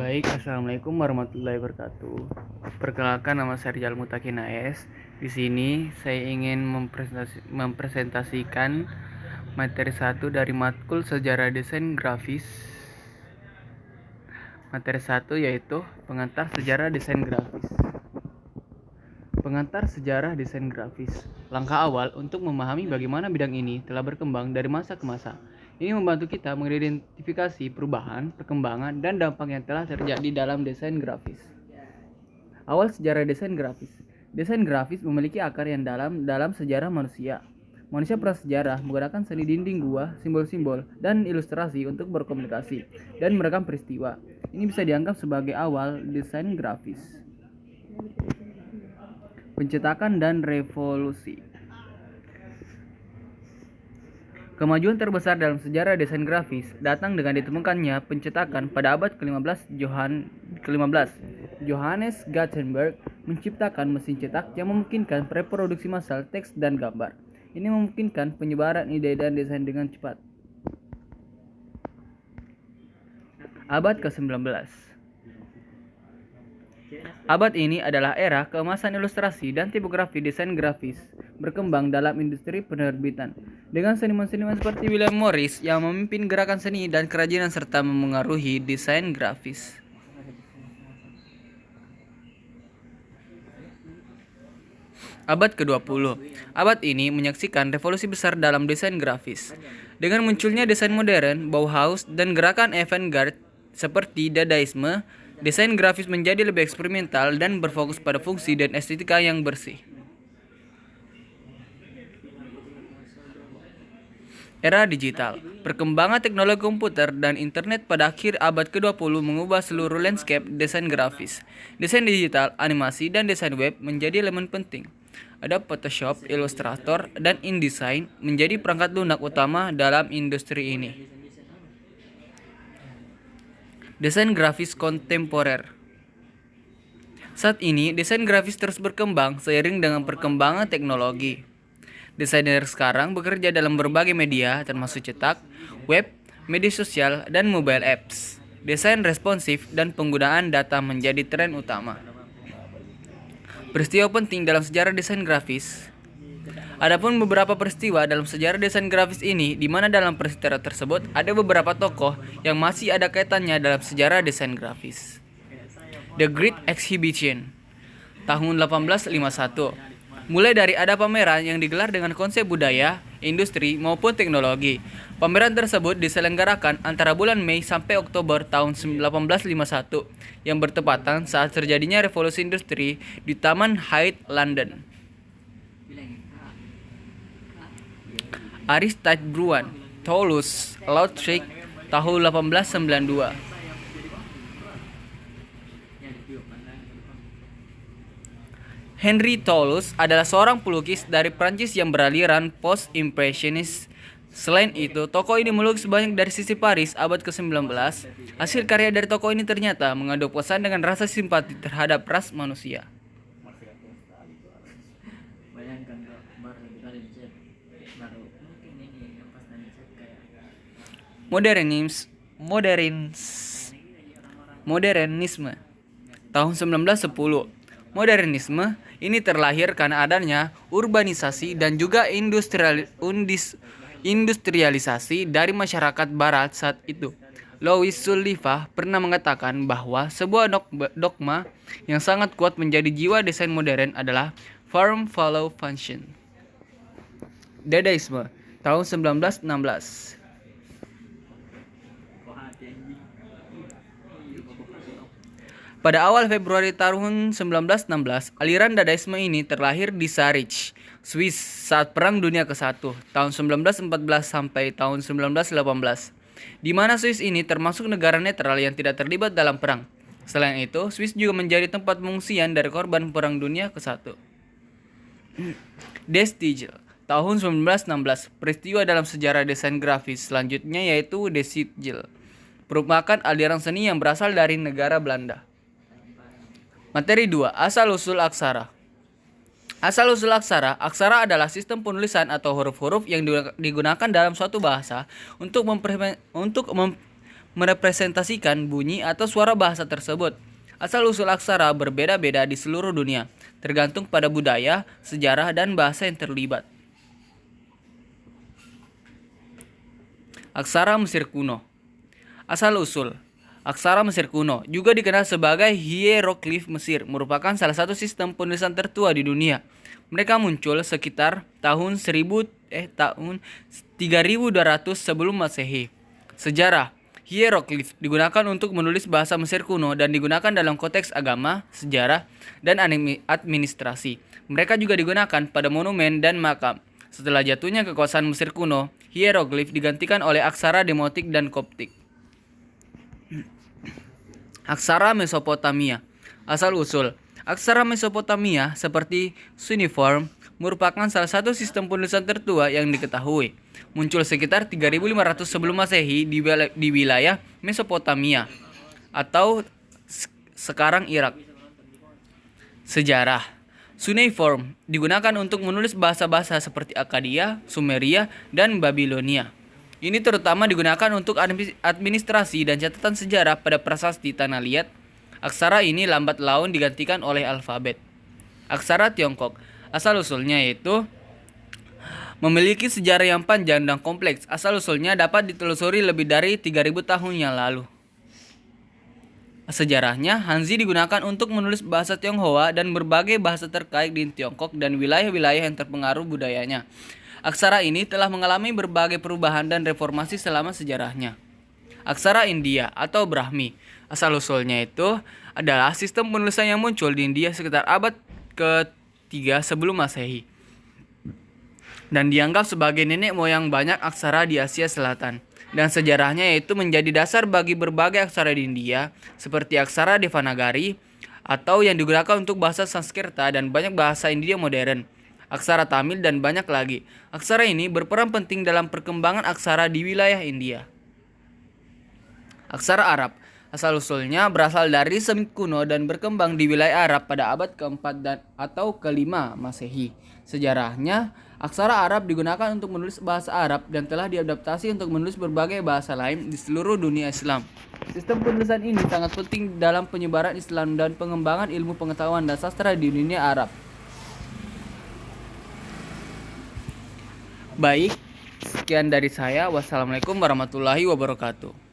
Baik, assalamualaikum warahmatullahi wabarakatuh. Perkenalkan, nama saya Rizal Mutakin AS. Di sini saya ingin mempresentasikan materi 1 dari matkul Sejarah Desain Grafis. Materi 1 yaitu Pengantar Sejarah Desain Grafis. Pengantar Sejarah Desain Grafis. Langkah awal untuk memahami bagaimana bidang ini telah berkembang dari masa ke masa. Ini membantu kita mengidentifikasi perubahan, perkembangan, dan dampak yang telah terjadi dalam desain grafis. Awal sejarah desain grafis. Desain grafis memiliki akar yang dalam sejarah manusia. Manusia prasejarah menggunakan seni dinding gua, simbol-simbol, dan ilustrasi untuk berkomunikasi dan merekam peristiwa. Ini bisa dianggap sebagai awal desain grafis. Pencetakan dan revolusi. Kemajuan terbesar dalam sejarah desain grafis datang dengan ditemukannya pencetakan pada abad ke-15. Johannes Gutenberg menciptakan mesin cetak yang memungkinkan reproduksi massal teks dan gambar. Ini memungkinkan penyebaran ide dan desain dengan cepat. Abad ke-19. Abad ini adalah era keemasan ilustrasi dan tipografi desain grafis berkembang dalam industri penerbitan, dengan seniman-seniman seperti William Morris yang memimpin gerakan seni dan kerajinan serta memengaruhi desain grafis. Abad ke-20. Abad ini menyaksikan revolusi besar dalam desain grafis. Dengan munculnya desain modern, Bauhaus, dan gerakan avant-garde seperti Dadaisme, desain grafis menjadi lebih eksperimental dan berfokus pada fungsi dan estetika yang bersih. Era digital. Perkembangan teknologi komputer dan internet pada akhir abad ke-20 mengubah seluruh landscape desain grafis. Desain digital, animasi, dan desain web menjadi elemen penting. Ada Photoshop, Illustrator, dan InDesign menjadi perangkat lunak utama dalam industri ini. Desain grafis kontemporer. Saat ini, desain grafis terus berkembang seiring dengan perkembangan teknologi. Desainer sekarang bekerja dalam berbagai media, termasuk cetak, web, media sosial, dan mobile apps. Desain responsif dan penggunaan data menjadi tren utama. Peristiwa penting dalam sejarah desain grafis. Adapun beberapa peristiwa dalam sejarah desain grafis ini, di mana dalam peristiwa tersebut ada beberapa tokoh yang masih ada kaitannya dalam sejarah desain grafis. The Great Exhibition, tahun 1851. Mulai dari ada pameran yang digelar dengan konsep budaya, industri, maupun teknologi. Pameran tersebut diselenggarakan antara bulan Mei sampai Oktober tahun 1851, yang bertepatan saat terjadinya revolusi industri di Taman Hyde, London. Aristide Bruant, Toulouse-Lautrec, tahun 1892. Henri Toulouse adalah seorang pelukis dari Prancis yang beraliran post-impressionis. Selain itu, tokoh ini melukis banyak dari sisi Paris abad ke-19. Hasil karya dari tokoh ini ternyata mengandung pesan dengan rasa simpati terhadap ras manusia. Modernisme tahun 1910. Modernisme ini terlahir karena adanya urbanisasi dan juga industrialisasi dari masyarakat barat saat itu. Louis Sullivan pernah mengatakan bahwa sebuah dogma yang sangat kuat menjadi jiwa desain modern adalah form follow function. Dadaisme tahun 1916. Pada awal Februari tahun 1916, aliran Dadaisme ini terlahir di Zurich, Swiss saat Perang Dunia ke-1 tahun 1914 sampai tahun 1918, di mana Swiss ini termasuk negara netral yang tidak terlibat dalam perang. Selain itu, Swiss juga menjadi tempat pengungsian dari korban Perang Dunia ke-1. Der Stil, tahun 1916, peristiwa dalam sejarah desain grafis selanjutnya yaitu Der Stil, merupakan aliran seni yang berasal dari negara Belanda. Materi 2. Asal-usul aksara. Asal-usul aksara. Aksara adalah sistem penulisan atau huruf-huruf yang digunakan dalam suatu bahasa untuk merepresentasikan bunyi atau suara bahasa tersebut. Asal-usul aksara berbeda-beda di seluruh dunia, tergantung pada budaya, sejarah, dan bahasa yang terlibat. Aksara Mesir kuno. Asal-usul aksara Mesir kuno juga dikenal sebagai hieroglif Mesir, merupakan salah satu sistem penulisan tertua di dunia. Mereka muncul sekitar tahun 3200 sebelum Masehi. Sejarah. Hieroglif digunakan untuk menulis bahasa Mesir kuno dan digunakan dalam konteks agama, sejarah, dan administrasi. Mereka juga digunakan pada monumen dan makam. Setelah jatuhnya kekuasaan Mesir kuno, hieroglif digantikan oleh aksara demotik dan koptik. Aksara Mesopotamia. Asal-usul aksara Mesopotamia seperti cuneiform merupakan salah satu sistem penulisan tertua yang diketahui. Muncul sekitar 3500 sebelum Masehi di wilayah Mesopotamia atau sekarang Irak. Sejarah. Cuneiform digunakan untuk menulis bahasa-bahasa seperti Akkadia, Sumeria, dan Babilonia. Ini terutama digunakan untuk administrasi dan catatan sejarah pada prasasti tanah liat. Aksara ini lambat laun digantikan oleh alfabet. Aksara Tiongkok. Asal-usulnya yaitu memiliki sejarah yang panjang dan kompleks. Asal-usulnya dapat ditelusuri lebih dari 3000 tahun yang lalu. Sejarahnya, Hanzi digunakan untuk menulis bahasa Tionghoa dan berbagai bahasa terkait di Tiongkok dan wilayah-wilayah yang terpengaruh budayanya. Aksara ini telah mengalami berbagai perubahan dan reformasi selama sejarahnya. Aksara India atau Brahmi. Asal-usulnya itu adalah sistem penulisan yang muncul di India sekitar abad ke-3 sebelum Masehi dan dianggap sebagai nenek moyang banyak aksara di Asia Selatan. Dan sejarahnya yaitu menjadi dasar bagi berbagai aksara di India seperti aksara Devanagari atau yang digunakan untuk bahasa Sanskerta dan banyak bahasa India modern, aksara Tamil, dan banyak lagi. Aksara ini berperan penting dalam perkembangan aksara di wilayah India. Aksara Arab. Asal-usulnya berasal dari Semit kuno dan berkembang di wilayah Arab pada abad ke-4 atau ke-5 Masehi. Sejarahnya, aksara Arab digunakan untuk menulis bahasa Arab dan telah diadaptasi untuk menulis berbagai bahasa lain di seluruh dunia Islam. Sistem penulisan ini sangat penting dalam penyebaran Islam dan pengembangan ilmu pengetahuan dan sastra di dunia Arab. Baik, sekian dari saya. Wassalamualaikum warahmatullahi wabarakatuh.